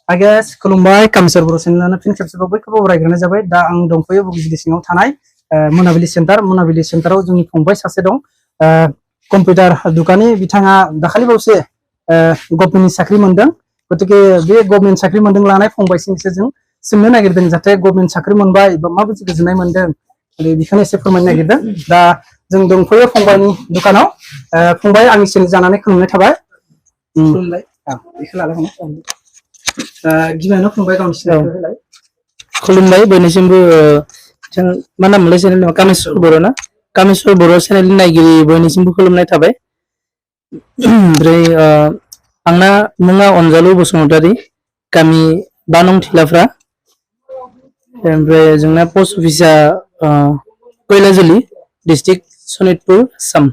आगेस खुलुमबाय कामसर बर' चेनेलानो फिन खेबसेबाव बयखौबो बरायग्रोनाय जाबाय दा आं दंफैयो बगिबिलि सिङाव थानाय मोनाबिलि सेन्टाराव जोंनि फंबाय सासे दं कम्पिउटार दुकाननि बिथाङा दाखालि बावैसो गभर्नमेन्टनि साख्रि मोनदों गतिके बे गभर्नमेन्ट साख्रि मोनदों लानाय फंबायसिमसो जों सोंनो नागिरदों जाहाथे गभर्नमेन्ट साख्रि मोनबाय बा माबायदि गोजोननाय मोनदों बेखौनो एसे फोरमायनो नागिरदों दा जों दंफैयो फंबायनि दुकानाव फंबाय आंनि चेनेल जानानै खुलुमनाय थाबाय खुलुमबाय बेखौ लालाय गिबियावनो फंबाय गावनि सिनायथिखौ होलाय खुलुमबाय बयनिसिमबो मा नाम मोनलाय चेनेल कामेस्वर बर' ना कामेस्वर बर' चेनेलनि नायगिरि बयनिसिमबो खुलुमनाय थाबाय ओमफ्राय आंना मुङा अनजालु बसुमतारी गामि 5 नं थिलाफ्रा ओमफ्राय जोंना पस्ट अफिसा कैलाजुलि डिस्ट्रिक्ट सनितपुर आसाम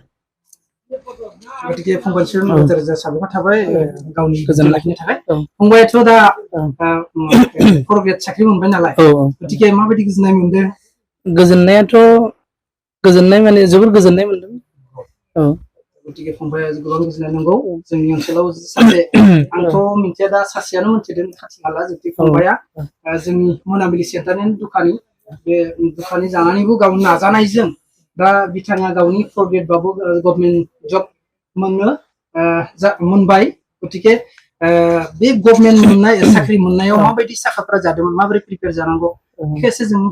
गतिके फंबायसिम रोजा रोजा साबायखर थाबाय गावनि गोजोन लाखिनो थाखाय फंबायाथ' दा फरग्रेड साख्रि मोनबाय नालाय गतिके माबायदि गोजोननाय मोनदों गोजोननाय माने जोबोर गोजोननाय मोनदों गतिके फंबाया गोबां गोजोननाय नांगौ जोंनि ओनसोलाव सासे आंथ' मिन्थिया दा सासेयानो मोनथिदों खाथि खाला जुदि फंबाया जोंनि मोनाबिलि सेन्टारनि दुकाननि बे दुकाननि जानानैबो गावनि नाजानायजों दा बिथाङा गावनि फरग्रेड बाबो गभर्नमेन्ट जब मोनबाय गतिके बे गभर्नमेन्ट मोननाय साख्रि मोननायाव माबायदि साखाफोरा जादोंमोन माबोरै प्रिपेयार जानांगौ बेखौसो जों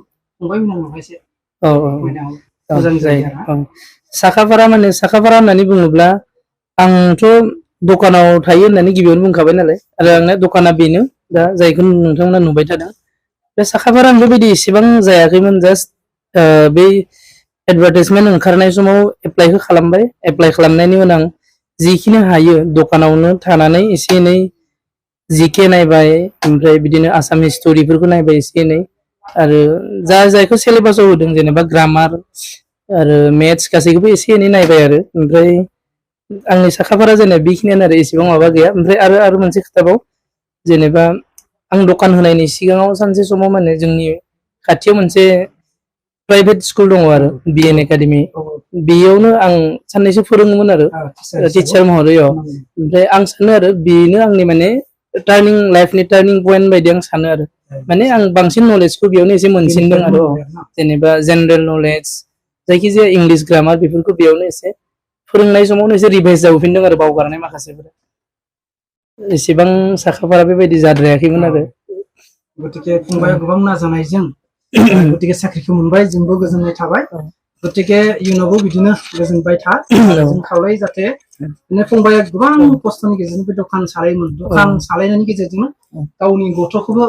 फंबाय मोननांगौ एसे मोजां जायो साखाफारा होननानै बुङोब्ला आंथ' दखानाव थायो होननानै गिबियावनो बुंखाबाय नालाय आरो आंना दखाना बेनो दा जायखौ नोंथांमोना नुबाय थादों बे साखाफारा बेबायदि एसेबां जायाखैमोन जास्ट बै एडभार्टाइजमेन्ट ओंखारनाय समाव एप्लाइखौ खालामबाय एप्लाइ खालामनायनि उनाव जिखिनि हायो दखानावनो थानानै एसे एनै जिके नायबाय ओमफ्राय बिदिनो आसामिस स्ट'रिफोरखौ नायबाय एसे एनै आरो जायखौ सिलेबासाव होदों जेनेबा ग्रामार आरो मेथ्स गासैखौबो एसे एनै नायबाय आरो ओमफ्राय आंनि साखाफारा जेनेबा बेखिनियानो आरो एसेबां माबा गैया ओमफ्राय आरो मोनसे खोथाबाव जेनेबा आं दखान होनायनि सिगाङाव सानसे समाव माने जोंनि खाथियाव मोनसे प्राइभेट स्कुल दङ आरो बिएन एकाडेमि बेयावनो आं साननैसो फोरोङोमोन आरो टिचार महरै ओमफ्राय आं सानो आरो बेनो आंनि माने लाइफनि टार्निं पइन्ट बायदि आं सानो आरो माने आं बांसिन नलेजखौ बेयावनो एसे मोनसिनदों आरो जेनेबा जेनेरेल नलेज जायखिजाया इंलिश ग्रामार बेफोरखौ बेयावनो एसे फोरोंनाय समावनो एसे रिभाइस जाबोफिनदों आरो बावगारनाय माखासेफोरा एसेबां साखाफारा बेबायदि जाद्रायाखैमोन आरो गतिके फंबाया गोबां नाजानायजों गतिके साख्रिखौ मोनबाय जोंबो गोजोननाय थाबाय गतिके इयुनावबो बिदिनो गोजोनबाय था जों खावलायो जाहाथे फंबाया गोबां खस्थ'नि गेजेरजों बे दखान सालायनायनि गेजेरजों गावनि गथ'खौबो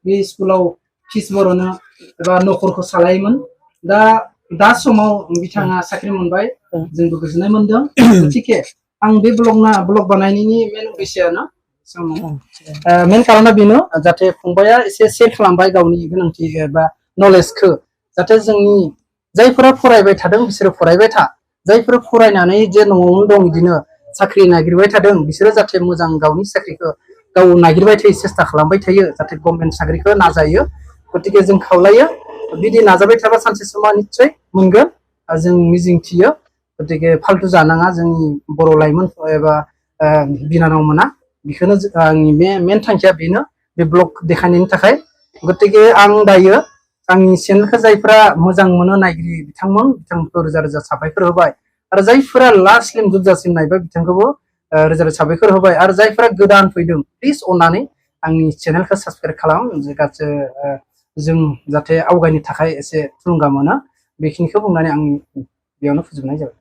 बे स्कुलाव फिस बर'नो एबा न'खरखौ सालायोमोन दा समाव बिथाङा साख्रि मोनबाय जोंबो गोजोननाय मोनदों गतिके आं बे ब्लग बानायनायनि मेन उद्देश्यआनो मेन कारना बेनो जाहाथे फंबाया एसे सेयार खालामबाय गावनि गोनांथि एबा नलेजखौ जाहाथे जोंनि जायफोरा फरायबाय थादों बिसोरो फरायबाय था जायफोर फरायनानै जे न'आवनो दं बिदिनो साख्रि नागिरबाय थादों बिसोरो जाहाथे मोजां गावनि साख्रिखौ गाव नागिरबाय थायो सेस्था खालामबाय थायो जाहाथे गभर्नमेन्ट साख्रिखौ नाजायो गतिके जों खावलायो बिदि नाजाबाय थाबा सानसे समाव निस्सय मोनगोन जों मिजिंथियो गतिके फाल्तु जानाङा जोंनि बर' लाइमोन एबा बिनानाव मोना बेखौनो आंनि मेन थांखिया बेनो बे ब्लग देखायनायनि थाखाय गतिके आं दायो आंनि चेनेलखौ जायफोरा मोजां मोनो नायगिरि बिथांमोनखौ रोजा रोजा साबायखर होबाय आरो जायफोरा लास्टसिम जोबजासिम नायबाय बिथांखौबो रोजा रोजा साबायखर होबाय आरो जायफोरा गोदान फैदों प्लिज अननानै आंनि चेनेलखौ साबसक्राइब खालाम जों जाहाथे आवगायनो थाखाय एसे थुलुंगा मोनो बेखिनिखौ बुंनानै आं बेयावनो फोजोबनाय जाबाय।